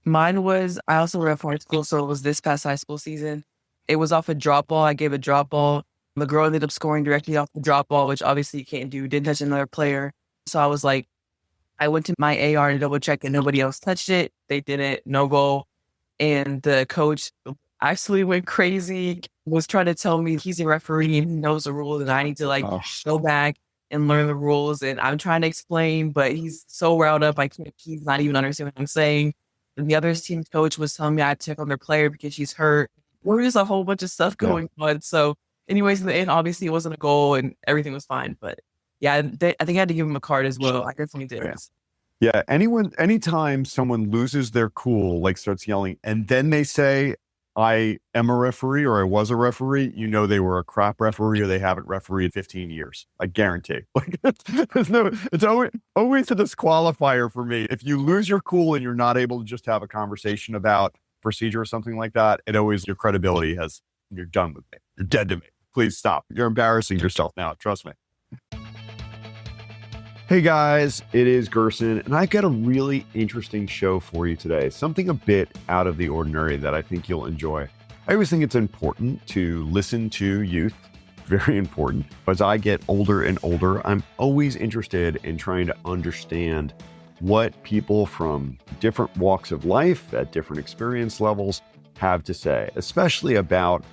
Mine was, I also ran for high school, so it was this past high school season. It was off a drop ball. I gave a drop ball. The girl ended up scoring directly off the drop ball, which obviously you can't do. Didn't touch another player. So I was like, I went to my AR to double check and nobody else touched it. They didn't, no goal. And the coach actually went crazy, was trying to tell me he's a referee and he knows the rules and I need to go back and learn the rules. And I'm trying to explain, but he's so riled up. He's not even understanding what I'm saying. And the other team coach was telling me I had to check on their player because she's hurt. There was just a whole bunch of stuff going on. So anyways, in the end, obviously it wasn't a goal and everything was fine. But yeah, I think I had to give him a card as well. I definitely did. Yeah. Anytime someone loses their cool, like starts yelling, and then they say, I am a referee or I was a referee, you know they were a crap referee or they haven't refereed 15 years. I guarantee. Like it's always a disqualifier for me. If you lose your cool and you're not able to just have a conversation about procedure or something like that, your credibility you're done with me. You're dead to me. Please stop. You're embarrassing yourself now. Trust me. Hey guys, it is Gerson, and I've got a really interesting show for you today. Something a bit out of the ordinary that I think you'll enjoy. I always think it's important to listen to youth, very important. As I get older and older, I'm always interested in trying to understand what people from different walks of life at different experience levels have to say, especially about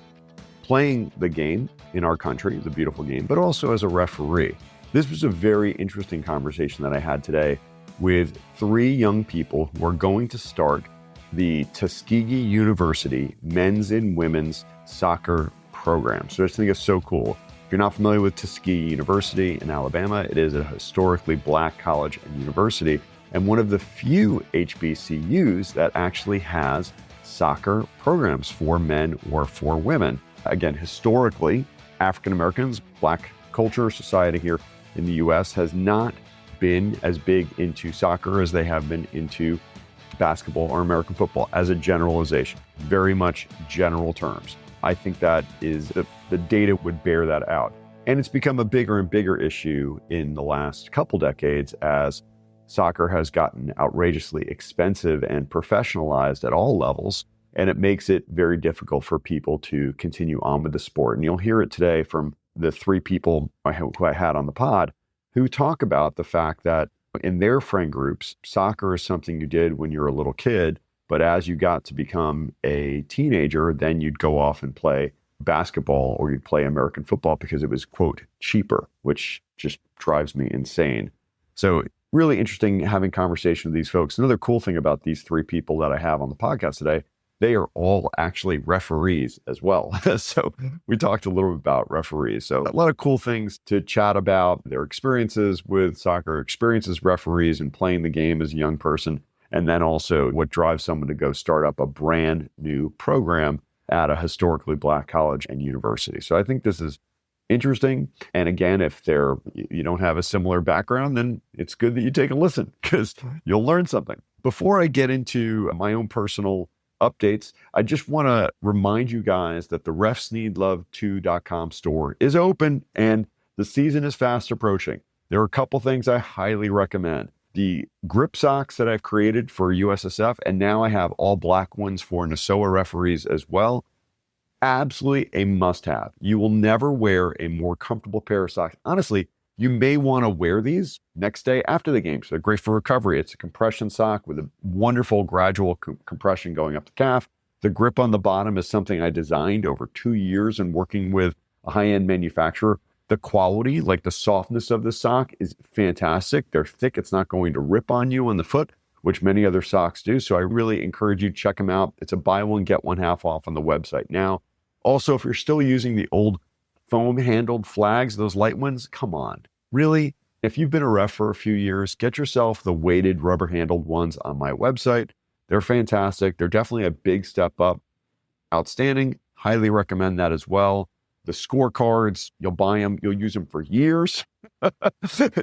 playing the game in our country, the beautiful game, but also as a referee. This was a very interesting conversation that I had today with three young people who are going to start the Tuskegee University men's and women's soccer program. So I just think it's so cool. If you're not familiar with Tuskegee University in Alabama, it is a historically Black college and university, and one of the few HBCUs that actually has soccer programs for men or for women. Again, historically, African Americans, Black culture, society here in the US has not been as big into soccer as they have been into basketball or American football as a generalization, very much general terms. I think that is the data would bear that out. And it's become a bigger and bigger issue in the last couple decades as soccer has gotten outrageously expensive and professionalized at all levels. And it makes it very difficult for people to continue on with the sport. And you'll hear it today from the three people who I had on the pod who talk about the fact that in their friend groups, soccer is something you did when you were a little kid, but as you got to become a teenager, then you'd go off and play basketball or you'd play American football because it was, quote, cheaper, which just drives me insane. So really interesting having conversation with these folks. Another cool thing about these three people that I have on the podcast today, they are all actually referees as well. So we talked a little bit about referees. So a lot of cool things to chat about, their experiences with soccer, experiences referees and playing the game as a young person, and then also what drives someone to go start up a brand new program at a historically Black college and university. So I think this is interesting. And again, if you don't have a similar background, then it's good that you take a listen because you'll learn something. Before I get into my own personal updates, I just want to remind you guys that the refsneedlove2.com store is open and the season is fast approaching. There are a couple things I highly recommend. The grip socks that I've created for USSF, and now I have all black ones for NSOA referees as well. Absolutely a must-have. You will never wear a more comfortable pair of socks. Honestly, you may want to wear these next day after the game. So they're great for recovery. It's a compression sock with a wonderful gradual compression going up the calf. The grip on the bottom is something I designed over 2 years and working with a high-end manufacturer. The quality, like the softness of the sock is fantastic. They're thick. It's not going to rip on you on the foot, which many other socks do. So I really encourage you to check them out. It's a buy one, get one half off on the website now. Also, if you're still using the old foam-handled flags, those light ones, come on. Really? If you've been a ref for a few years, get yourself the weighted rubber-handled ones on my website. They're fantastic. They're definitely a big step up. Outstanding. Highly recommend that as well. The scorecards, you'll buy them, you'll use them for years.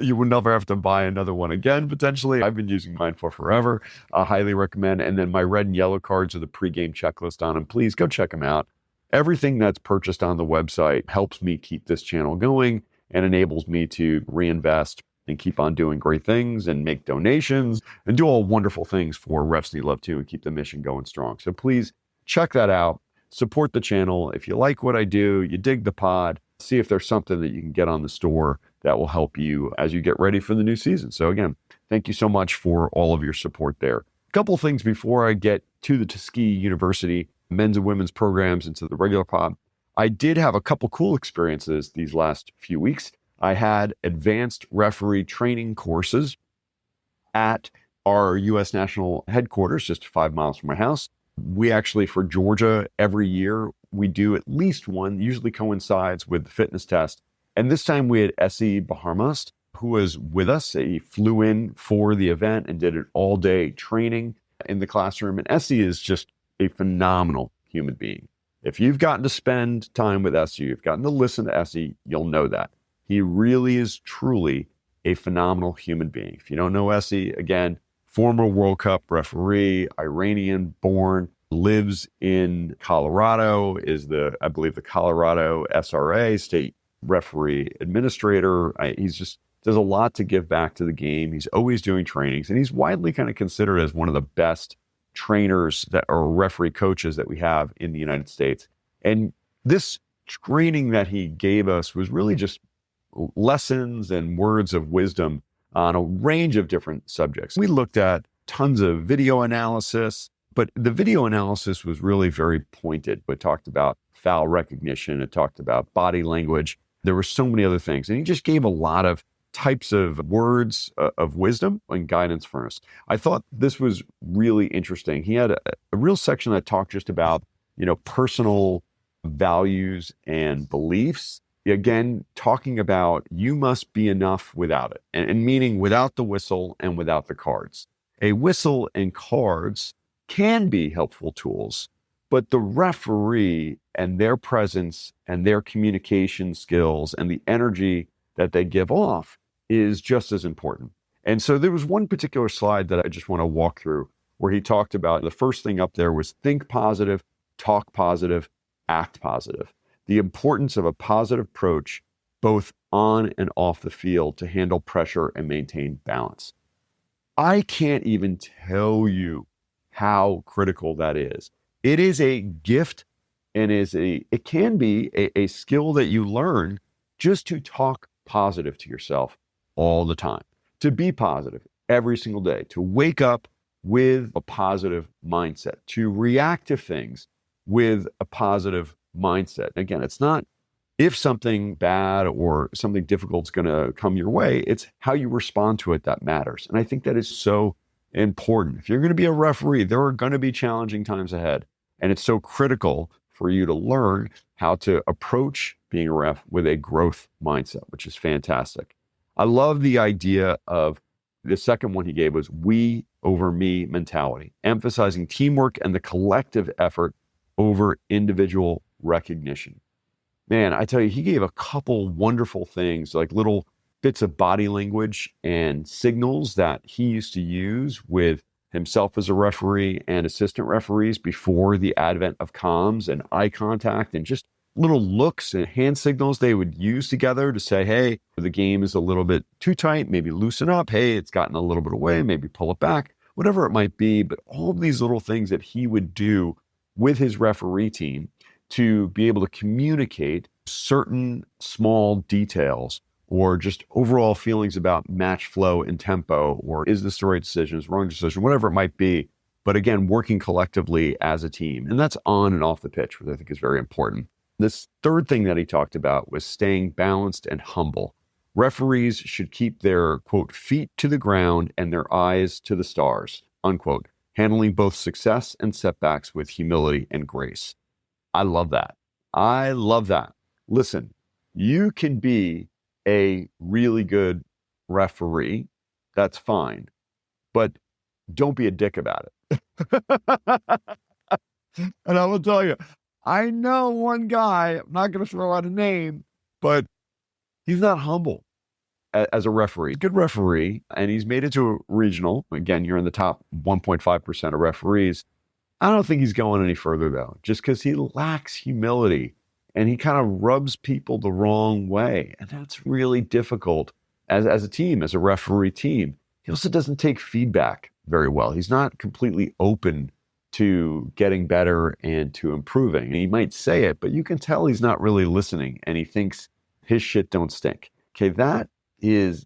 You will never have to buy another one again, potentially. I've been using mine for forever. I highly recommend. And then my red and yellow cards are the pregame checklist on them. Please go check them out. Everything that's purchased on the website helps me keep this channel going and enables me to reinvest and keep on doing great things and make donations and do all wonderful things for Refs Need Love Too and keep the mission going strong. So please check that out. Support the channel. If you like what I do, you dig the pod, see if there's something that you can get on the store that will help you as you get ready for the new season. So again, thank you so much for all of your support there. A couple of things before I get to the Tuskegee University men's and women's programs into the regular pod. I did have a couple cool experiences these last few weeks. I had advanced referee training courses at our U.S. National headquarters, just 5 miles from my house. We actually, for Georgia, every year, we do at least one, usually coincides with the fitness test. And this time we had Essie Baharmast, who was with us. He flew in for the event and did an all-day training in the classroom. And Essie is just a phenomenal human being. If you've gotten to spend time with Essie, you've gotten to listen to Essie, you'll know that. He really is truly a phenomenal human being. If you don't know Essie, again, former World Cup referee, Iranian born, lives in Colorado, is I believe the Colorado SRA state referee administrator. He's just does a lot to give back to the game. He's always doing trainings, and he's widely kind of considered as one of the best trainers that are referee coaches that we have in the United States. And this training that he gave us was really just lessons and words of wisdom on a range of different subjects. We looked at tons of video analysis, but the video analysis was really very pointed. It talked about foul recognition. It talked about body language. There were so many other things. And he just gave a lot of types of words of wisdom and guidance for us. I thought this was really interesting. He had a real section that talked just about, personal values and beliefs. Again, talking about you must be enough without it, and meaning without the whistle and without the cards. A whistle and cards can be helpful tools, but the referee and their presence and their communication skills and the energy that they give off is just as important. And so there was one particular slide that I just want to walk through where he talked about the first thing up there was think positive, talk positive, act positive. The importance of a positive approach both on and off the field to handle pressure and maintain balance. I can't even tell you how critical that is. It is a gift and it can be a skill that you learn just to talk positive to yourself all the time, to be positive every single day, to wake up with a positive mindset, to react to things with a positive mindset. Again, it's not if something bad or something difficult is going to come your way, it's how you respond to it that matters. And I think that is so important. If you're going to be a referee, there are going to be challenging times ahead. And it's so critical for you to learn how to approach being a ref with a growth mindset, which is fantastic. I love the idea of the second one he gave was we over me mentality, emphasizing teamwork and the collective effort over individual recognition. Man, I tell you, he gave a couple wonderful things, like little bits of body language and signals that he used to use with himself as a referee and assistant referees before the advent of comms and eye contact and just little looks and hand signals they would use together to say, hey, the game is a little bit too tight, maybe loosen up. Hey, it's gotten a little bit away, maybe pull it back, whatever it might be. But all of these little things that he would do with his referee team to be able to communicate certain small details or just overall feelings about match flow and tempo, or is this the right decision, is the wrong decision, whatever it might be. But again, working collectively as a team. And that's on and off the pitch, which I think is very important. This third thing that he talked about was staying balanced and humble. Referees should keep their, quote, feet to the ground and their eyes to the stars, unquote, handling both success and setbacks with humility and grace. I love that. I love that. Listen, you can be a really good referee. That's fine. But don't be a dick about it. And I will tell you, I know one guy, I'm not going to throw out a name, but he's not humble as a referee. Good referee, and he's made it to a regional. Again, you're in the top 1.5% of referees. I don't think he's going any further, though, just because he lacks humility and he kind of rubs people the wrong way. And that's really difficult as a team, as a referee team. He also doesn't take feedback very well. He's not completely open to getting better and to improving. And he might say it, but you can tell he's not really listening, and he thinks his shit don't stink. Okay, that is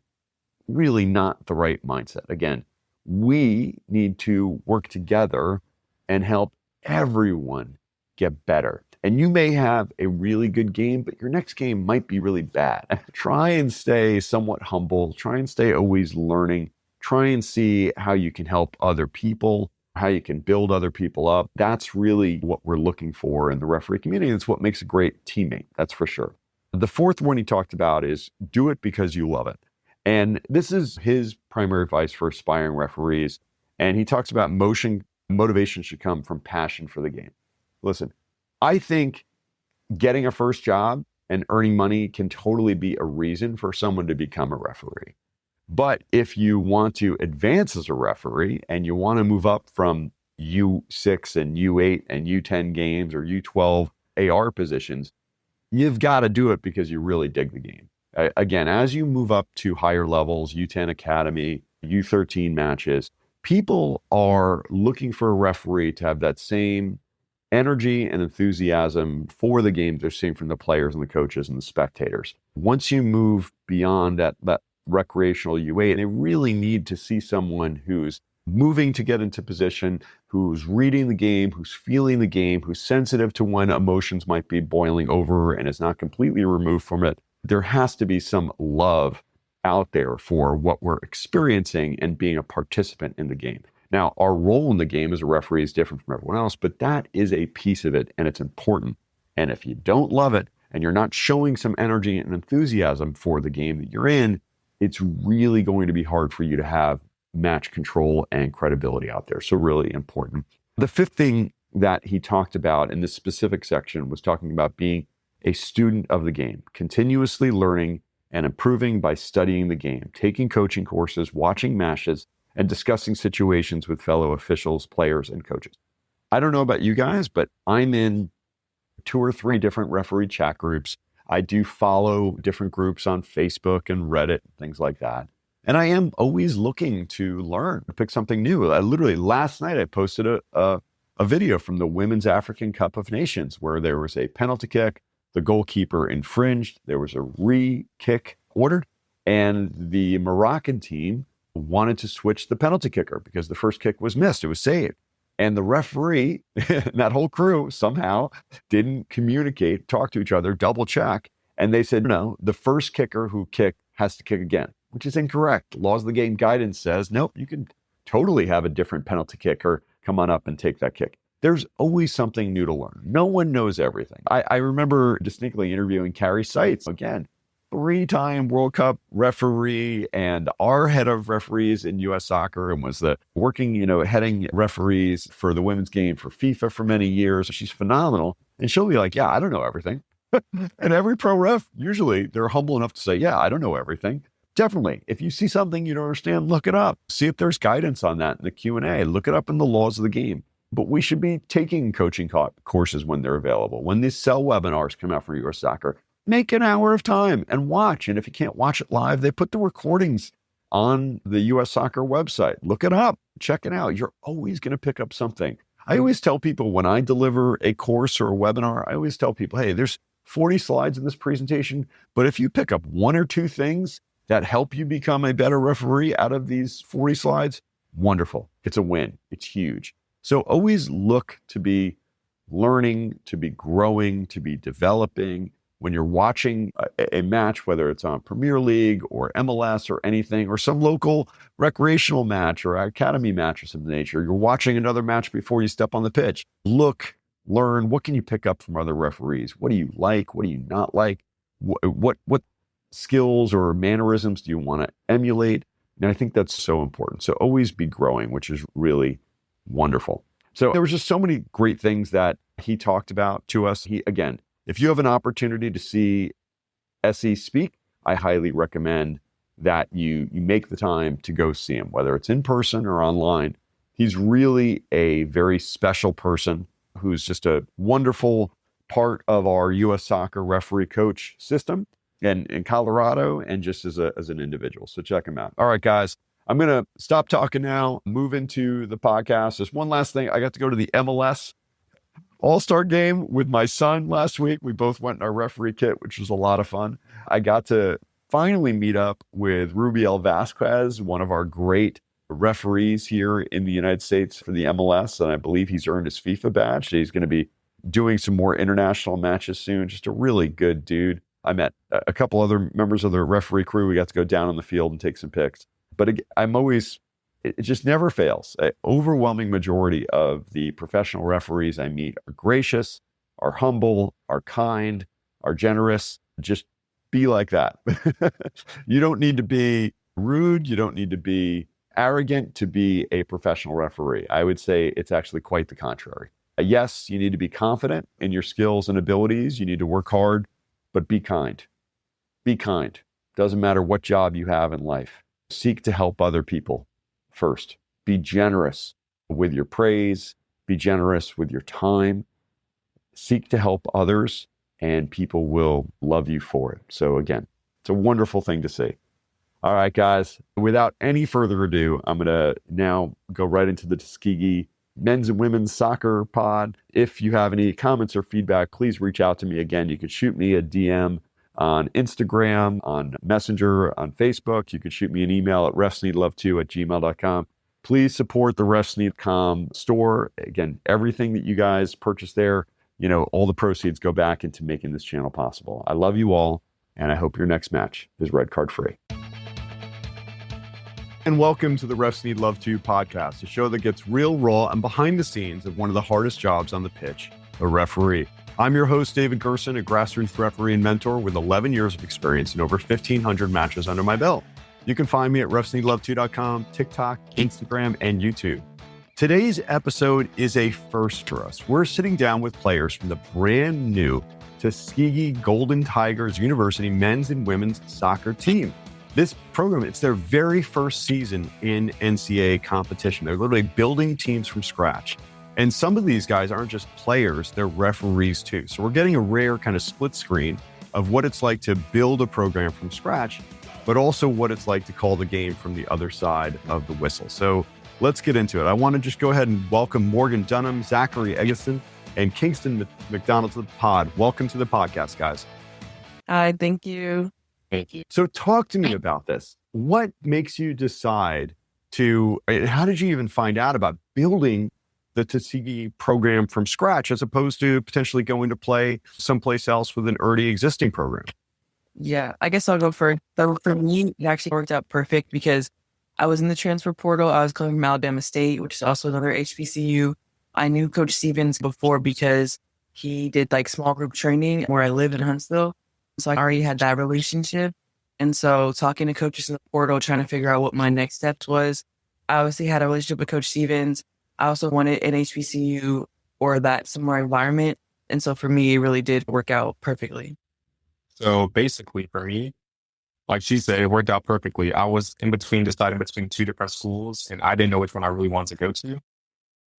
really not the right mindset. Again, we need to work together and help everyone get better. And you may have a really good game, but your next game might be really bad. Try and stay somewhat humble. Try and stay always learning. Try and see how you can help other people, how you can build other people up. That's really what we're looking for in the referee community. It's what makes a great teammate, that's for sure. The fourth one he talked about is do it because you love it. And this is his primary advice for aspiring referees. And he talks about motivation should come from passion for the game. Listen, I think getting a first job and earning money can totally be a reason for someone to become a referee. But if you want to advance as a referee and you want to move up from U6 and U8 and U10 games or U12 AR positions, you've got to do it because you really dig the game. Again, as you move up to higher levels, U10 Academy, U13 matches, people are looking for a referee to have that same energy and enthusiasm for the game they're seeing from the players and the coaches and the spectators. Once you move beyond that recreational U8, they really need to see someone who's moving to get into position, who's reading the game, who's feeling the game, who's sensitive to when emotions might be boiling over and is not completely removed from it. There has to be some love out there for what we're experiencing and being a participant in the game. Now, our role in the game as a referee is different from everyone else, but that is a piece of it, and it's important. And if you don't love it and you're not showing some energy and enthusiasm for the game that you're in, it's really going to be hard for you to have match control and credibility out there. So really important. The fifth thing that he talked about in this specific section was talking about being a student of the game, continuously learning and improving by studying the game, taking coaching courses, watching matches, and discussing situations with fellow officials, players, and coaches. I don't know about you guys, but I'm in 2 or 3 different referee chat groups. I do follow different groups on Facebook and Reddit, things like that. And I am always looking to learn, to pick something new. Literally last night, I posted a video from the Women's African Cup of Nations where there was a penalty kick, the goalkeeper infringed, there was a re-kick ordered, and the Moroccan team wanted to switch the penalty kicker because the first kick was missed. It was saved. And the referee, that whole crew somehow didn't communicate, talk to each other, double check. And they said, no, the first kicker who kicked has to kick again, which is incorrect. Laws of the game guidance says, nope, you can totally have a different penalty kicker come on up and take that kick. There's always something new to learn. No one knows everything. I remember distinctly interviewing Carrie Seitz, again, 3-time World Cup referee and our head of referees in U.S. soccer, and was the working, heading referees for the women's game for FIFA for many years. She's phenomenal. And she'll be like, yeah, I don't know everything. And every pro ref, usually they're humble enough to say, yeah, I don't know everything. Definitely. If you see something you don't understand, look it up. See if there's guidance on that in the Q&A. Look it up in the laws of the game. But we should be taking coaching courses when they're available. When these cell webinars come out for U.S. soccer, make an hour of time and watch. And if you can't watch it live, they put the recordings on the U.S. soccer website. Look it up. Check it out. You're always going to pick up something. I always tell people when I deliver a course or a webinar, I always tell people, hey, there's 40 slides in this presentation, but if you pick up 1 or 2 things that help you become a better referee out of these 40 slides, wonderful. It's a win. It's huge. So always look to be learning, to be growing, to be developing. When you're watching a match, whether it's on Premier League or MLS or anything, or some local recreational match or academy match or some nature, you're watching another match before you step on the pitch. Look, learn, what can you pick up from other referees? What do you like? What do you not like? What skills or mannerisms do you want to emulate? And I think that's so important. So always be growing, which is really wonderful. So there was just so many great things that he talked about to us. If you have an opportunity to see SE speak, I highly recommend that you make the time to go see him, whether it's in person or online. He's really a very special person who's just a wonderful part of our U.S. soccer referee coach system. and in Colorado and just as an individual. So check him out. All right, guys, I'm going to stop talking now, move into the podcast. There's one last thing. I got to go to the MLS All-Star game with my son last week. We both went in our referee kit, which was a lot of fun. I got to finally meet up with Rubiel Vasquez, one of our great referees here in the United States for the MLS. And I believe he's earned his FIFA badge. He's going to be doing some more international matches soon. Just a really good dude. I met a couple other members of the referee crew. We got to go down on the field and take some pics. But it just never fails. An overwhelming majority of the professional referees I meet are gracious, are humble, are kind, are generous. Just be like that. You don't need to be rude. You don't need to be arrogant to be a professional referee. I would say it's actually quite the contrary. Yes, you need to be confident in your skills and abilities. You need to work hard, but be kind. Be kind. Doesn't matter what job you have in life. Seek to help other people first. Be generous with your praise. Be generous with your time. Seek to help others, and people will love you for it. So again, it's a wonderful thing to see. All right, guys, without any further ado, I'm going to now go right into the Tuskegee men's and women's soccer pod. If you have any comments or feedback, please reach out to me. Again, you can shoot me a DM on Instagram, on Messenger, on Facebook. You can shoot me an email at refsneedlove2@gmail.com. Please support the refsneed.com store. Again, everything that you guys purchase there, all the proceeds go back into making this channel possible. I love you all, and I hope your next match is red card free. And welcome to the Refs Need Love 2 podcast, a show that gets real, raw, and behind the scenes of one of the hardest jobs on the pitch, a referee. I'm your host, David Gerson, a grassroots referee and mentor with 11 years of experience and over 1,500 matches under my belt. You can find me at refsneedlove2.com, TikTok, Instagram, and YouTube. Today's episode is a first for us. We're sitting down with players from the brand new Tuskegee Golden Tigers University men's and women's soccer team. This program, it's their very first season in NCAA competition. They're literally building teams from scratch. And some of these guys aren't just players, they're referees too. So we're getting a rare kind of split screen of what it's like to build a program from scratch, but also what it's like to call the game from the other side of the whistle. So let's get into it. I want to just go ahead and welcome Morgan Dunham, Zachary Eggeston, and Kingston McDonald to the pod. Welcome to the podcast, guys. Hi, thank you. Thank you. So talk to me about this. What makes you decide how did you even find out about building the Tuskegee program from scratch as opposed to potentially going to play someplace else with an already existing program? Yeah, I guess I'll go first. So for me, it actually worked out perfect because I was in the transfer portal. I was coming from Alabama State, which is also another HBCU. I knew Coach Stevens before because he did small group training where I live in Huntsville. So I already had that relationship. And so talking to coaches in the portal, trying to figure out what my next steps was. I obviously had a relationship with Coach Stevens. I also wanted an HBCU or that similar environment. And so for me, it really did work out perfectly. So basically for me, like she said, it worked out perfectly. I was deciding between two different schools and I didn't know which one I really wanted to go to.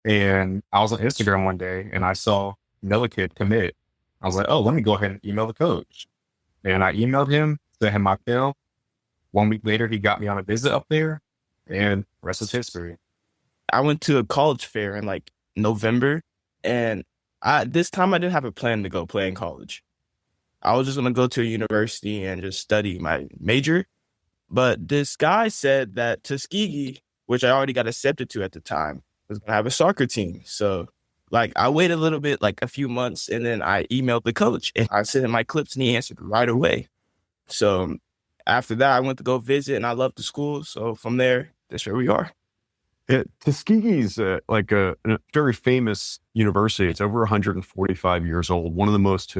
And I was on Instagram one day and I saw another kid commit. I was like, oh, let me go ahead and email the coach. And I emailed him, sent him my film. 1 week later, he got me on a visit up there and rest is history. I went to a college fair in November, and this time I didn't have a plan to go play in college. I was just going to go to a university and just study my major. But this guy said that Tuskegee, which I already got accepted to at the time, was going to have a soccer team. So I waited a little bit, a few months, and then I emailed the coach and I sent him my clips and he answered right away. So after that, I went to go visit and I loved the school. So from there, that's where we are. Tuskegee's a very famous university. It's over 145 years old. One of the most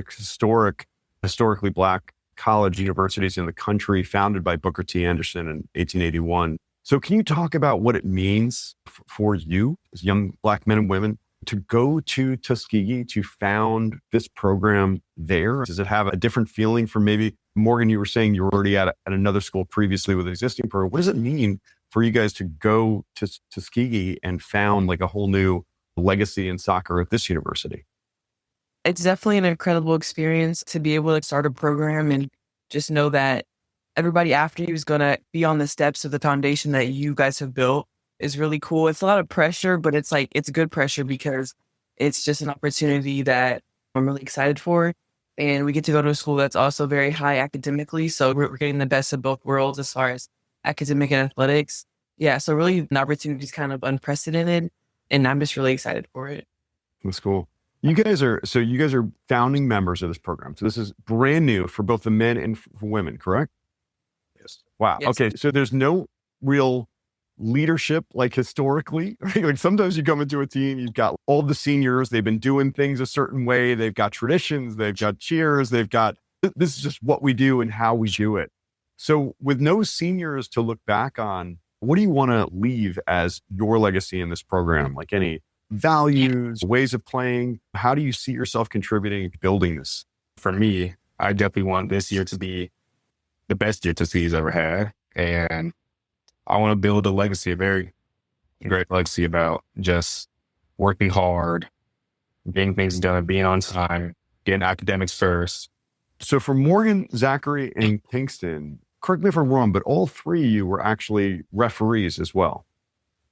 historically Black college universities in the country, founded by Booker T. Anderson in 1881. So can you talk about what it means for you as young Black men and women to go to Tuskegee to found this program there? Does it have a different feeling from maybe, Morgan, you were saying you were already at another school previously with an existing program. What does it mean for you guys to go to Tuskegee and found a whole new legacy in soccer at this university? It's definitely an incredible experience to be able to start a program and just know that everybody after you is going to be on the steps of the foundation that you guys have built is really cool. It's a lot of pressure, but it's good pressure because it's just an opportunity that I'm really excited for. And we get to go to a school that's also very high academically. So we're getting the best of both worlds as far as academic and athletics. Yeah, so really the opportunity is kind of unprecedented, and I'm just really excited for it. That's cool. You guys are founding members of this program. So this is brand new for both the men and for women, correct? Yes. Wow. Yes. Okay. So there's no real leadership like historically, right? Like sometimes you come into a team, you've got all the seniors, they've been doing things a certain way. They've got traditions, they've got cheers, this is just what we do and how we do it. So with no seniors to look back on, what do you want to leave as your legacy in this program? Like any values, ways of playing? How do you see yourself contributing to building this? For me, I definitely want this year to be the best year Tuskegee's ever had. And I want to build a legacy, a very great legacy about just working hard, getting things done, being on time, getting academics first. So for Morgan, Zachary, and Kingston, correct me if I'm wrong, but all three of you were actually referees as well.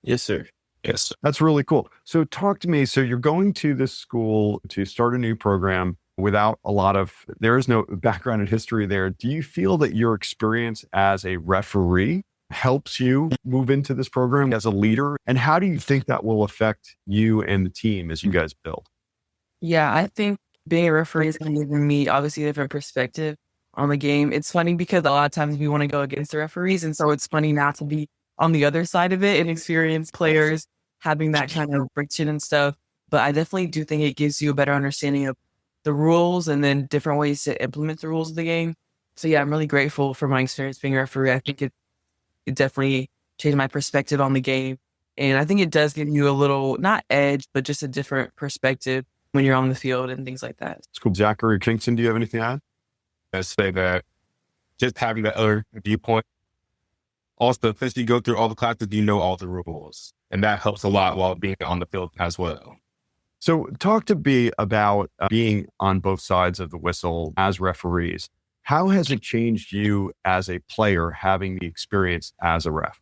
Yes, sir. Yes. That's really cool. So talk to me. So you're going to this school to start a new program there is no background and history there. Do you feel that your experience as a referee helps you move into this program as a leader? And how do you think that will affect you and the team as you guys build? Yeah, I think being a referee is going to give me obviously a different perspective on the game. It's funny because a lot of times we want to go against the referees. And so it's funny not to be on the other side of it and experience players having that kind of friction and stuff. But I definitely do think it gives you a better understanding of the rules and then different ways to implement the rules of the game. So yeah, I'm really grateful for my experience being a referee. I think it definitely changed my perspective on the game. And I think it does give you a little, not edge, but just a different perspective when you're on the field and things like that. It's cool. Zachary or Kingston, do you have anything to add? I say that just having that other viewpoint. Also, since you go through all the classes, you know all the rules. And that helps a lot while being on the field as well. So talk to me about being on both sides of the whistle as referees. How has it changed you as a player having the experience as a ref?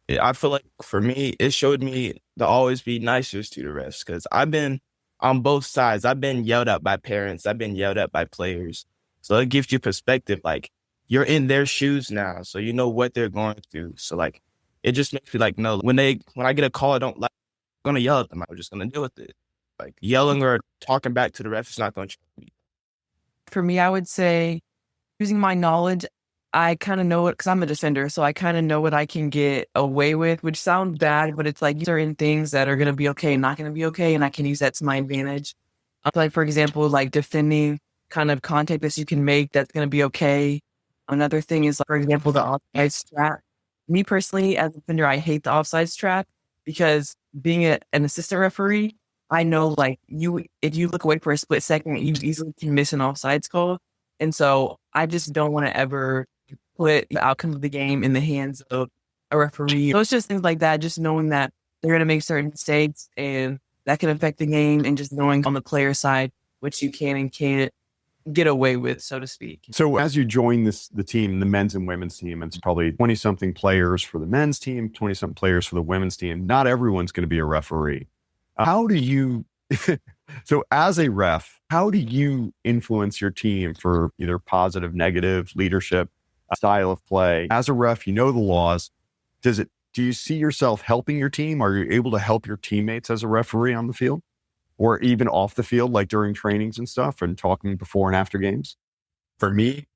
I feel like for me, it showed me to always be nicer to the refs because I've been on both sides. I've been yelled at by parents. I've been yelled at by players. So it gives you perspective. Like you're in their shoes now. So you know what they're going through. So like, it just makes me like, no, when I get a call, I don't like, I'm going to yell at them. I'm just going to deal with it. Like yelling or talking back to the ref is not going to change me. For me, I would say using my knowledge, I kind of know it because I'm a defender. So I kind of know what I can get away with, which sounds bad, but it's like certain things that are going to be okay, not going to be okay. And I can use that to my advantage. Like, for example, like defending kind of contact that you can make that's going to be okay. Another thing is, like, for example, the offside trap. Me personally, as a defender, I hate the offside trap because being an assistant referee, I know like if you look away for a split second, you easily can miss an offsides call. And so I just don't want to ever put the outcome of the game in the hands of a referee. So it's just things like that, just knowing that they're going to make certain mistakes and that can affect the game, and just knowing on the player side what you can and can't get away with, so to speak. So as you join the team, the men's and women's team, it's probably 20-something players for the men's team, 20-something players for the women's team. Not everyone's going to be a referee. How do you, so as a ref, how do you influence your team for either positive, negative, leadership, style of play? As a ref, you know the laws. Do you see yourself helping your team? Are you able to help your teammates as a referee on the field? Or even off the field, like during trainings and stuff and talking before and after games? For me,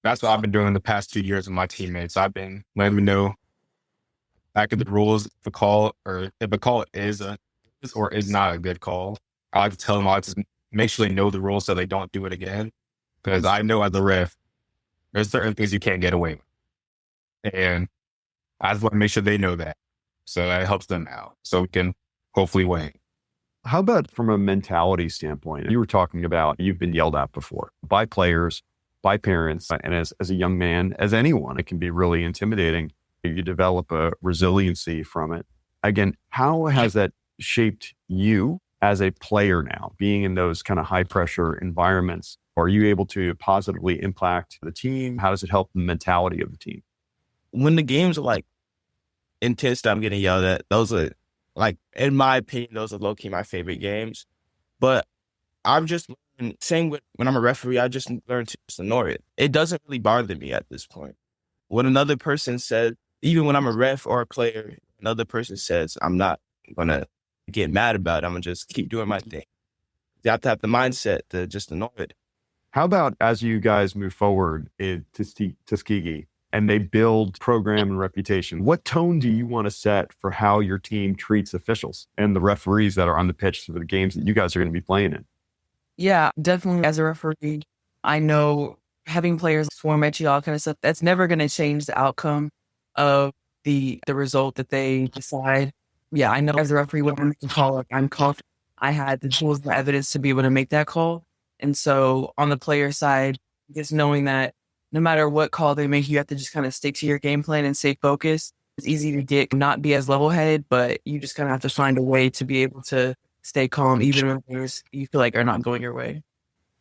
that's what I've been doing the past 2 years with my teammates. I've been letting them know back at the rules, if a call is or is not a good call. I like to tell them, I like to make sure they know the rules so they don't do it again. Because I know as a ref, there's certain things you can't get away with. And I just want to make sure they know that. So that helps them out. So we can hopefully win. How about from a mentality standpoint? You were talking about you've been yelled at before by players, by parents, and as a young man, as anyone, it can be really intimidating. You develop a resiliency from it. Again, how has that shaped you as a player now, being in those kind of high pressure environments? Are you able to positively impact the team? How does it help the mentality of the team? When the games are like intense that I'm getting yelled at, those are like, in my opinion, those are low-key my favorite games. But I've just learned, same with when I'm a referee, I just learned to just ignore it. It doesn't really bother me at this point. When another person says, even when I'm a ref or a player, another person says, I'm not going to get mad about it. I'm going to just keep doing my thing. You have to have the mindset to just ignore it. How about as you guys move forward in Tuskegee and they build program and reputation, what tone do you want to set for how your team treats officials and the referees that are on the pitch for the games that you guys are going to be playing in? Yeah, definitely. As a referee, I know having players swarm at you, all kind of stuff, that's never going to change the outcome of the result that they decide. Yeah, I know as a referee, when I'm making a call, I'm confident I had the tools and the evidence to be able to make that call. And so on the player side, just knowing that no matter what call they make, you have to just kind of stick to your game plan and stay focused. It's easy to not be as level-headed, but you just kind of have to find a way to be able to stay calm, even when things you feel like are not going your way.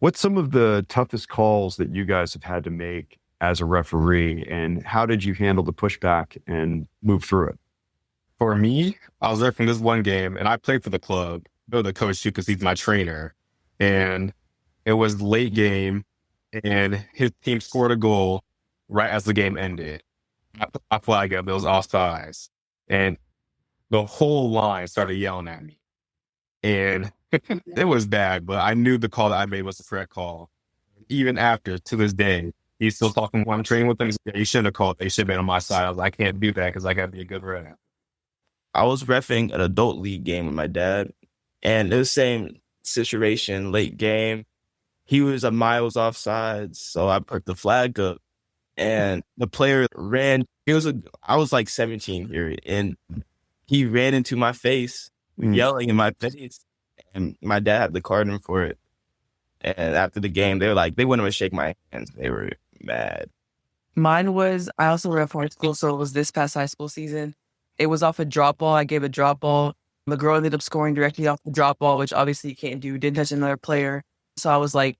What's some of the toughest calls that you guys have had to make as a referee, and how did you handle the pushback and move through it? For me, I was there from this one game, and I played for the club, though the coach too, because he's my trainer. And it was late game, and his team scored a goal right as the game ended. I put my flag up, it was offsides. And the whole line started yelling at me. And it was bad, but I knew the call that I made was the correct call. Even after, to this day, he's still talking when I'm training with him. He's like, you shouldn't have called. They should have been on my side. I was like, I can't do that because I got to be a good ref. I was reffing an adult league game with my dad, and it was the same situation, late game. He was a miles offside, so I put the flag up, and the player ran. I was like 17 here, and he ran into my face, yelling in my face, and my dad had to card him for it. And after the game, they wouldn't even shake my hands. They were mad. Mine was, I also ref high school, so it was this past high school season. It was off a drop ball. I gave a drop ball. The girl ended up scoring directly off the drop ball, which obviously you can't do. Didn't touch another player. So I was like,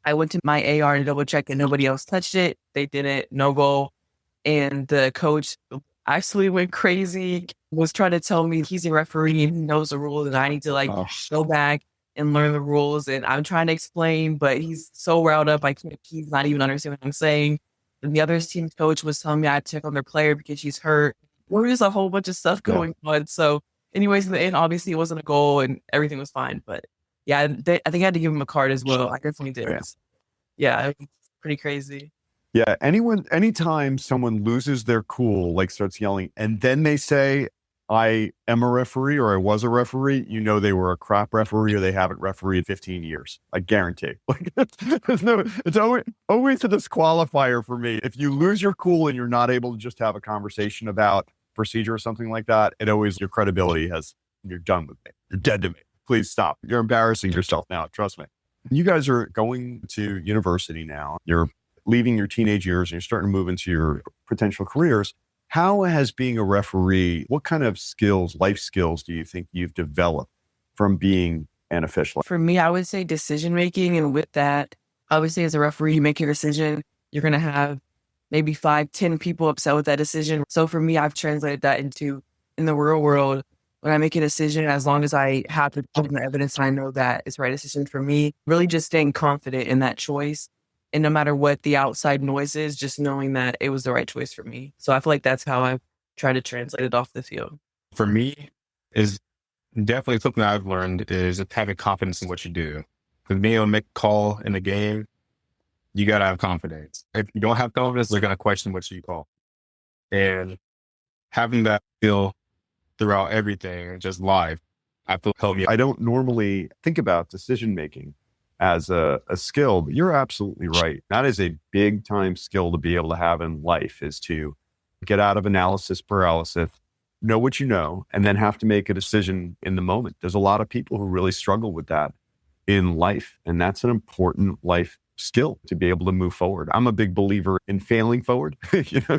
I went to my AR to double check that nobody else touched it. They didn't, no goal. And the coach actually went crazy, was trying to tell me he's a referee and he knows the rules and I need to go back and learn the rules. And I'm trying to explain, but he's so riled up. He's not even understanding what I'm saying. And the other team's coach was telling me I had to check on their player because she's hurt. There was just a whole bunch of stuff going on. So anyways, in the end, obviously it wasn't a goal and everything was fine. But yeah, I think I had to give him a card as well. I definitely did. Yeah, it was pretty crazy. Yeah, anytime someone loses their cool, like starts yelling, and then they say, I am a referee or I was a referee, you know they were a crap referee or they haven't refereed 15 years. I guarantee. It's always a disqualifier for me. If you lose your cool and you're not able to just have a conversation about procedure or something like that, your credibility you're done with me. You're dead to me. Please stop. You're embarrassing yourself now. Trust me. You guys are going to university now. You're leaving your teenage years and you're starting to move into your potential careers. How has being a referee, what kind of life skills do you think you've developed from being an official? For me, I would say decision-making. And with that, obviously as a referee, you make your decision. You're going to have maybe 5-10 people upset with that decision. So for me, I've translated that into, in the real world, when I make a decision, as long as I have the evidence, I know that it's the right decision for me. Really just staying confident in that choice. And no matter what the outside noise is, just knowing that it was the right choice for me. So I feel like that's how I've tried to translate it off the field. For me, is definitely something I've learned is having confidence in what you do. Because being able to make a call in the game, you got to have confidence. If you don't have confidence, they're going to question what you call. And having that feel throughout everything, just life, I feel helped me. I don't normally think about decision-making as a skill, but you're absolutely right. That is a big time skill to be able to have in life, is to get out of analysis paralysis, know what you know, and then have to make a decision in the moment. There's a lot of people who really struggle with that in life, and that's an important life skill to be able to move forward. I'm a big believer in failing forward.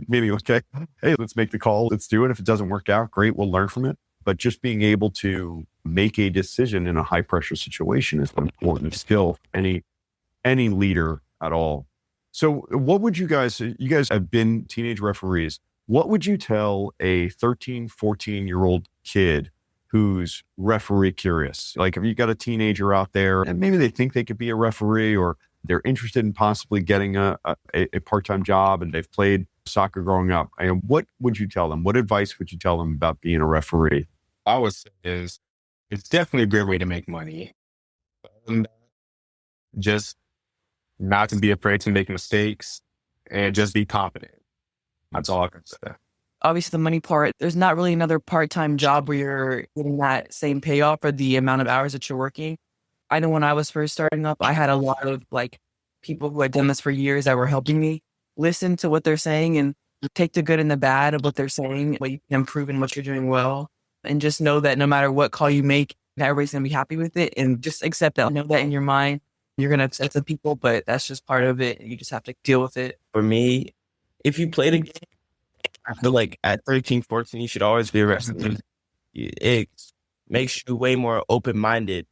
Maybe, okay, hey, let's make the call. Let's do it. If it doesn't work out, great, we'll learn from it. But just being able to make a decision in a high pressure situation is an important skill for any any leader at all. So what would you guys have been teenage referees. What would you tell a 13, 14-year-old kid who's referee curious? Like, if you got a teenager out there and maybe they think they could be a referee, or they're interested in possibly getting a part-time job and they've played soccer growing up, what would you tell them? What advice would you tell them about being a referee? I would say is it's definitely a great way to make money. And just not to be afraid to make mistakes and just be confident. That's all I can say. Obviously, the money part, there's not really another part-time job where you're getting that same payoff for the amount of hours that you're working. I know when I was first starting up, I had a lot of people who had done this for years that were helping me listen to what they're saying and take the good and the bad of what they're saying, what you can improve and what you're doing well. And just know that no matter what call you make, everybody's going to be happy with it, and just accept that. Know that in your mind. You're going to upset some people, but that's just part of it. You just have to deal with it. For me, if you play the game, I feel like at 13, 14, you should always be a referee. It makes you way more open-minded.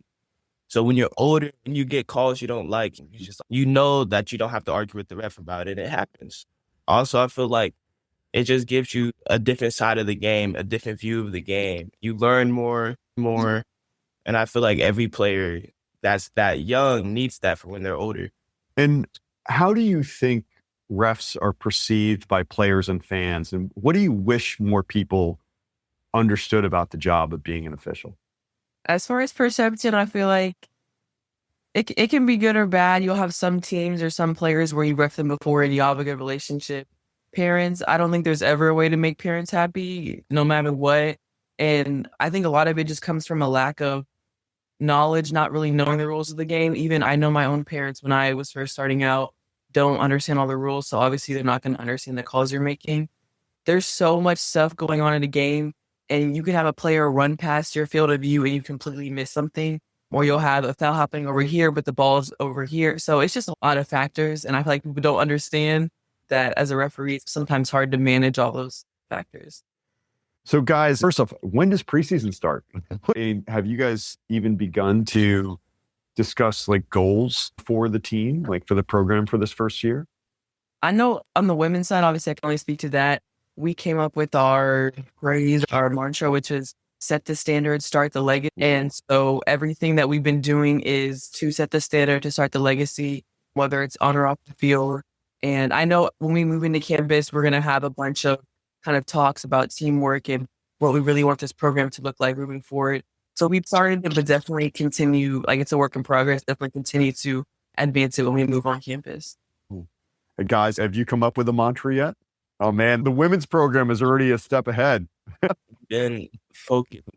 So when you're older and you get calls you don't like, you know that you don't have to argue with the ref about it. It happens. Also, I feel like it just gives you a different side of the game, a different view of the game. You learn more. And I feel like every player that's that young needs that for when they're older. And how do you think refs are perceived by players and fans? And what do you wish more people understood about the job of being an official? As far as perception, I feel like it can be good or bad. You'll have some teams or some players where you ref them before and you have a good relationship. Parents, I don't think there's ever a way to make parents happy, no matter what. And I think a lot of it just comes from a lack of knowledge, not really knowing the rules of the game. Even I know my own parents, when I was first starting out, don't understand all the rules. So obviously they're not going to understand the calls you're making. There's so much stuff going on in a game, and you can have a player run past your field of view and you completely miss something, or you'll have a foul happening over here, but the ball's over here. So it's just a lot of factors. And I feel like people don't understand that as a referee, it's sometimes hard to manage all those factors. So guys, first off, when does preseason start? And have you guys even begun to discuss goals for the team, for the program for this first year? I know on the women's side, obviously I can only speak to that. We came up with our phrase, our mantra, which is set the standard, start the legacy. And so everything that we've been doing is to set the standard, to start the legacy, whether it's on or off the field. And I know when we move into campus, we're going to have a bunch of kind of talks about teamwork and what we really want this program to look like moving forward. So we've started it, but definitely continue, it's a work in progress, definitely continue to advance it when we move on campus. Hey guys, have you come up with a mantra yet? Oh man, the women's program is already a step ahead. Then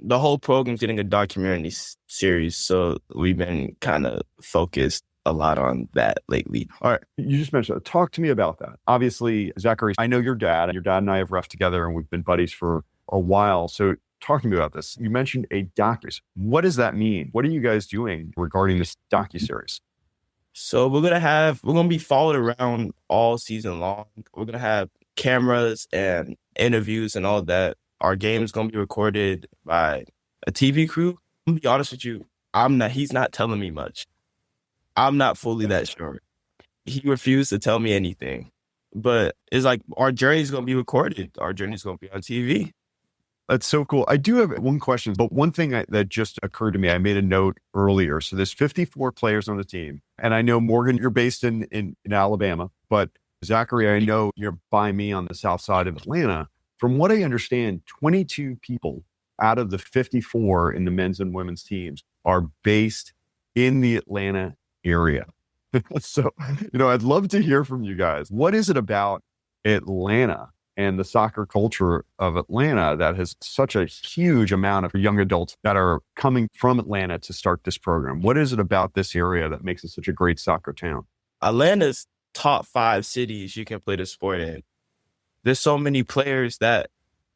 the whole program's getting a documentary series, so we've been kind of focused a lot on that lately. All right. You just mentioned, talk to me about that. Obviously, Zachary, I know your dad and I have ref together and we've been buddies for a while. So talk to me about this. You mentioned a docu. What does that mean? What are you guys doing regarding this docuseries? So we're going to be followed around all season long. We're going to have cameras and interviews and all that. Our game is going to be recorded by a TV crew. I'm going to be honest with you. He's not telling me much. I'm not fully that sure. He refused to tell me anything. But it's our journey is going to be recorded. Our journey is going to be on TV. That's so cool. I do have one question, but one thing that just occurred to me, I made a note earlier. So there's 54 players on the team. And I know, Morgan, you're based in Alabama, but Zachary, I know you're by me on the south side of Atlanta. From what I understand, 22 people out of the 54 in the men's and women's teams are based in the Atlanta area. So, I'd love to hear from you guys. What is it about Atlanta and the soccer culture of Atlanta that has such a huge amount of young adults that are coming from Atlanta to start this program? What is it about this area that makes it such a great soccer town? Atlanta's top 5 cities you can play the sport in. There's so many players that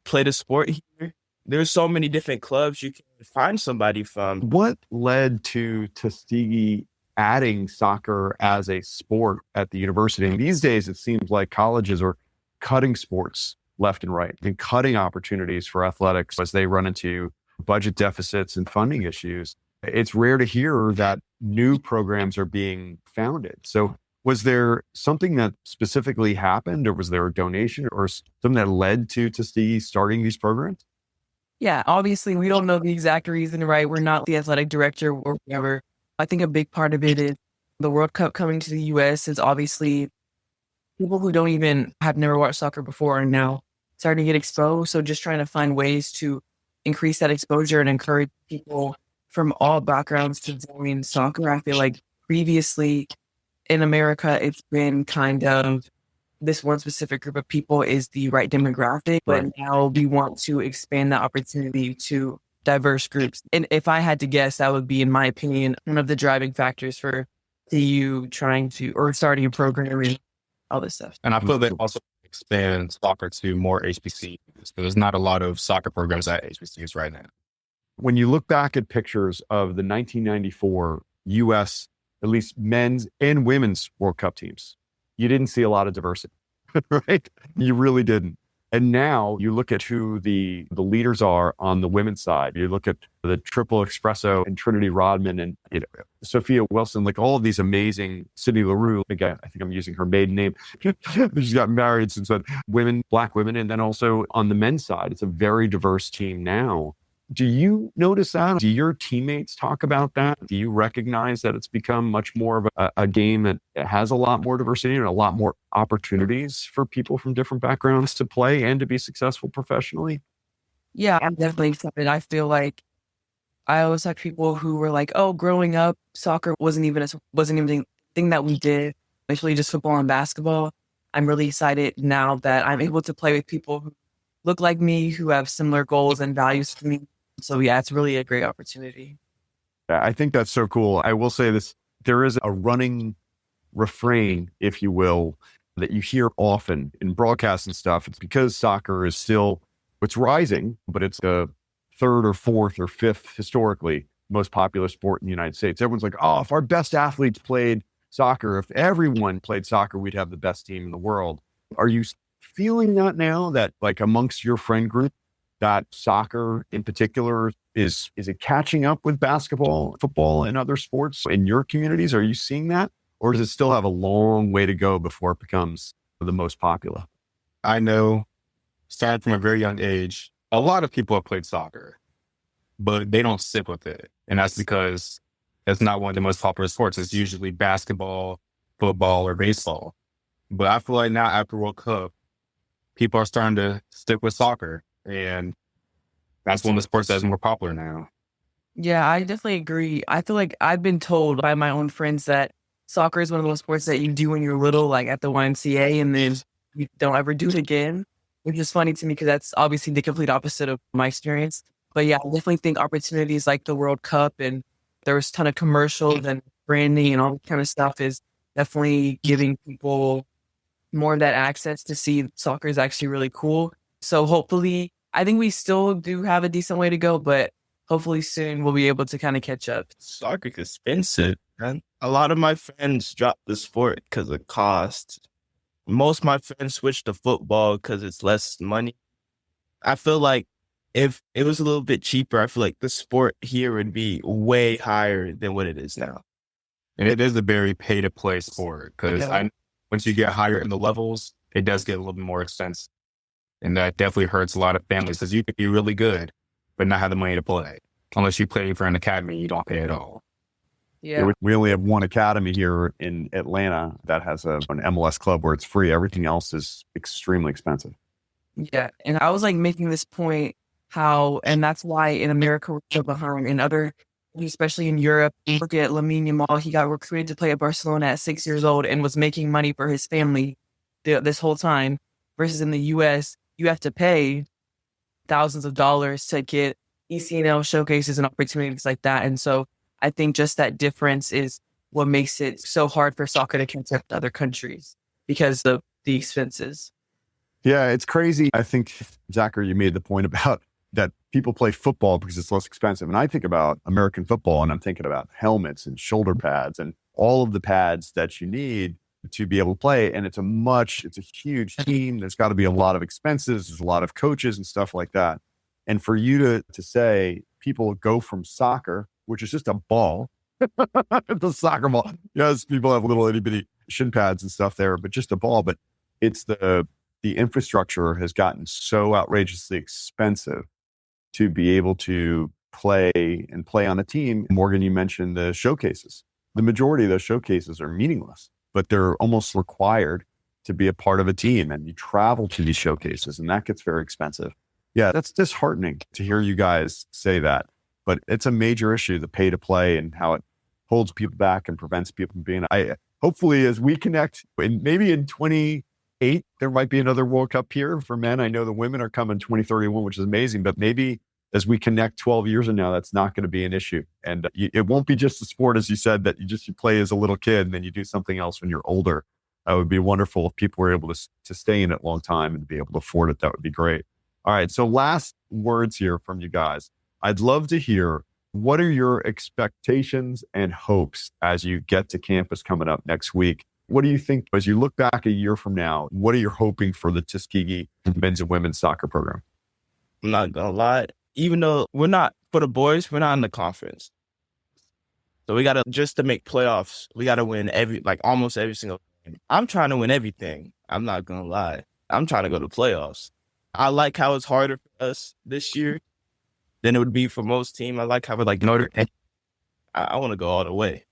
play the sport here. There's so many different clubs you can find somebody from. What led to Tuskegee adding soccer as a sport at the university? And these days, it seems like colleges are cutting sports left and right and cutting opportunities for athletics as they run into budget deficits and funding issues. It's rare to hear that new programs are being founded. So was there something that specifically happened, or was there a donation or something that led to Tuskegee starting these programs? Yeah, obviously we don't know the exact reason, right? We're not the athletic director or whatever. I think a big part of it is the World Cup coming to the US is obviously people who don't even have never watched soccer before are now starting to get exposed. So just trying to find ways to increase that exposure and encourage people from all backgrounds to join soccer. I feel like previously in America, it's been kind of this one specific group of people is the right demographic, but Right. now we want to expand the opportunity to diverse groups. And if I had to guess, that would be, in my opinion, one of the driving factors for TU trying to or starting a program and all this stuff. And I feel they also expand soccer to more HBCUs. There's not a lot of soccer programs at HBCUs right now. When you look back at pictures of the 1994 U.S., at least men's and women's World Cup teams, you didn't see a lot of diversity, right? You really didn't. And now you look at who the leaders are on the women's side. You look at the Triple Espresso and Trinity Rodman and Sophia Wilson, like all of these amazing, Sydney LaRue. Again, I think I'm using her maiden name. She's got married since then. Women, Black women. And then also on the men's side, it's a very diverse team now. Do you notice that? Do your teammates talk about that? Do you recognize that it's become much more of a game that has a lot more diversity and a lot more opportunities for people from different backgrounds to play and to be successful professionally? Yeah, I'm definitely excited. I feel like I always had people who were like, "Oh, growing up, soccer wasn't even a thing that we did. Actually, just football and basketball." I'm really excited now that I'm able to play with people who look like me, who have similar goals and values to me. So yeah, it's really a great opportunity. I think that's so cool. I will say this, there is a running refrain, if you will, that you hear often in broadcasts and stuff. It's because soccer is still, it's rising, but it's the third or fourth or fifth historically most popular sport in the United States. Everyone's like, oh, if our best athletes played soccer, if everyone played soccer, we'd have the best team in the world. Are you feeling that now, that like amongst your friend group, that soccer in particular is it catching up with basketball, football, and other sports in your communities? Are you seeing that? Or does it still have a long way to go before it becomes the most popular? I know, starting from a very young age, a lot of people have played soccer, but they don't stick with it. And that's because it's not one of the most popular sports. It's usually basketball, football, or baseball. But I feel like now after World Cup, people are starting to stick with soccer. And that's one of the sports that's more popular now. Yeah, I definitely agree. I feel like I've been told by my own friends that soccer is one of those sports that you do when you're little, like at the YMCA, and then you don't ever do it again, which is funny to me because that's obviously the complete opposite of my experience. But yeah, I definitely think opportunities like the World Cup and there's a ton of commercials and branding and all that kind of stuff is definitely giving people more of that access to see soccer is actually really cool. So hopefully, I think we still do have a decent way to go, but hopefully soon we'll be able to kind of catch up. Soccer's expensive, man. A lot of my friends dropped the sport because of cost. Most of my friends switched to football because it's less money. I feel like if it was a little bit cheaper, I feel like the sport here would be way higher than what it is now. And it is a very pay-to-play sport because once you get higher in the levels, it does get a little bit more expensive. And that definitely hurts a lot of families because you could be really good, but not have the money to play. Unless you play for an academy, you don't pay at all. Yeah. We only have one academy here in Atlanta that has an MLS club where it's free. Everything else is extremely expensive. Yeah. And I was like making this point and that's why in America we're so behind. In other, especially in Europe, look at Lamine Yamal. He got recruited to play at Barcelona at 6 years old and was making money for his family this whole time. Versus in the US, you have to pay thousands of dollars to get ECNL showcases and opportunities like that. And so I think just that difference is what makes it so hard for soccer to catch up to other countries because of the expenses. Yeah, it's crazy. I think, Zachary, you made the point about that people play football because it's less expensive. And I think about American football and I'm thinking about helmets and shoulder pads and all of the pads that you need to be able to play. And it's a huge team. There's got to be a lot of expenses. There's a lot of coaches and stuff like that. And for you to say people go from soccer, which is just a ball, The soccer ball. Yes, people have little itty bitty shin pads and stuff there, but just a ball. But it's the infrastructure has gotten so outrageously expensive to be able to play on a team. Morgan, you mentioned the showcases. The majority of those showcases are meaningless, but they're almost required to be a part of a team, and you travel to these showcases, and that gets very expensive. Yeah, that's disheartening to hear you guys say that, but it's a major issue, the pay to play and how it holds people back and prevents people from being. Hopefully, as we connect, maybe in 28, there might be another World Cup here for men. I know the women are coming 2031, which is amazing, but maybe as we connect 12 years from now, that's not going to be an issue. And it won't be just a sport, as you said, that you play as a little kid and then you do something else when you're older. It would be wonderful if people were able to stay in it a long time and be able to afford it. That would be great. All right. So last words here from you guys. I'd love to hear, what are your expectations and hopes as you get to campus coming up next week? What do you think, as you look back a year from now, what are you hoping for the Tuskegee men's and women's soccer program? I'm not going to lie. Even though for the boys, we're not in the conference. So we got to, just to make playoffs, we got to win almost every single game. I'm trying to win everything. I'm not going to lie. I'm trying to go to playoffs. I like how it's harder for us this year than it would be for most teams. I like how we're Notre Dame. I want to go all the way.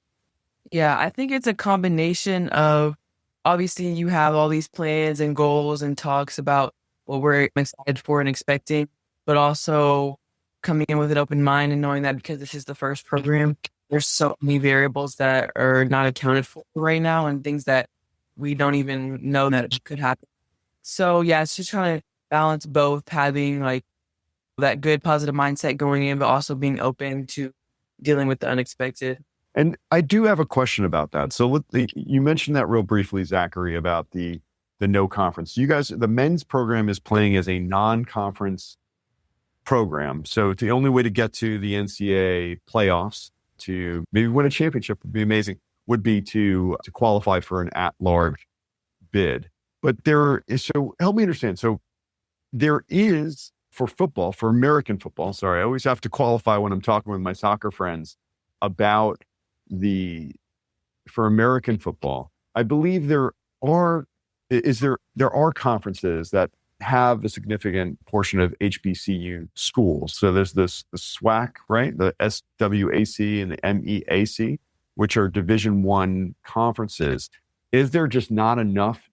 Yeah, I think it's a combination of, obviously you have all these plans and goals and talks about what we're excited for and expecting, but also coming in with an open mind and knowing that because this is the first program, there's so many variables that are not accounted for right now and things that we don't even know that could happen. So yeah, it's just trying to balance both, having that good positive mindset going in, but also being open to dealing with the unexpected. And I do have a question about that. So you mentioned that real briefly, Zachary, about the no conference. You guys, the men's program is playing as a non-conference program. So the only way to get to the NCAA playoffs, to maybe win a championship would be amazing, would be to qualify for an at-large bid. But so help me understand. So there is, for football, for American football, sorry, I always have to qualify when I'm talking with my soccer friends about for American football, I believe there are conferences that have a significant portion of HBCU schools. So there's the SWAC, right? The SWAC and the MEAC, which are Division I conferences. Is there just not enough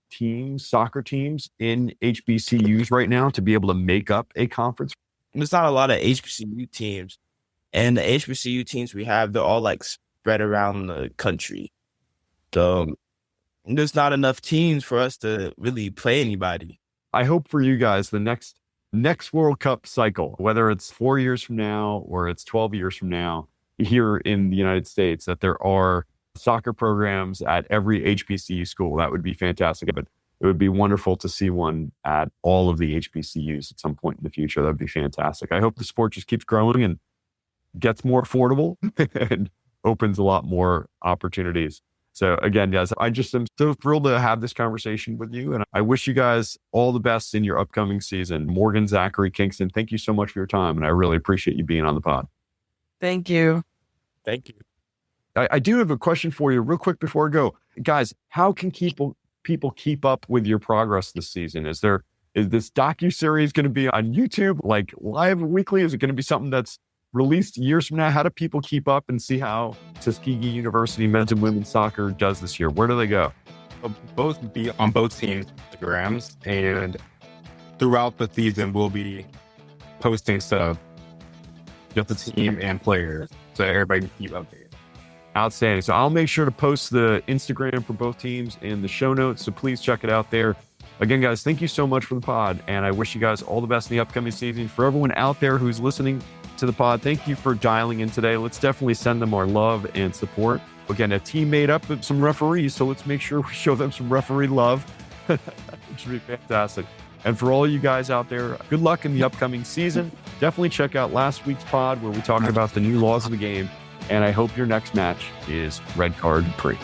soccer teams in HBCUs right now to be able to make up a conference? There's not a lot of HBCU teams. And the HBCU teams we have, they're all spread around the country. So there's not enough teams for us to really play anybody. I hope for you guys, the next World Cup cycle, whether it's 4 years from now or it's 12 years from now here in the United States, that there are soccer programs at every HBCU school. That would be fantastic. But it would be wonderful to see one at all of the HBCUs at some point in the future. That would be fantastic. I hope the sport just keeps growing and gets more affordable and opens a lot more opportunities. So again, guys, I just am so thrilled to have this conversation with you. And I wish you guys all the best in your upcoming season. Morgan, Zachary, Kingston, thank you so much for your time. And I really appreciate you being on the pod. Thank you. Thank you. I do have a question for you real quick before I go. Guys, how can people keep up with your progress this season? Is this docuseries going to be on YouTube, live weekly? Is it going to be something that's released years from now? How do people keep up and see how Tuskegee University men's and women's soccer does this year? Where do they go? Both be on both teams' Instagrams, and throughout the season, we'll be posting stuff, just the team and players, so everybody can keep updated. Outstanding. So I'll make sure to post the Instagram for both teams in the show notes. So please check it out there. Again, guys, thank you so much for the pod. And I wish you guys all the best in the upcoming season. For everyone out there who's listening to the pod, thank you for dialing in today. Let's definitely send them our love and support. Again, a team made up of some referees, so let's make sure we show them some referee love, which would be fantastic. And for all you guys out there, good luck in the upcoming season. Definitely check out last week's pod where we talked about the new laws of the game. And I hope your next match is red card free.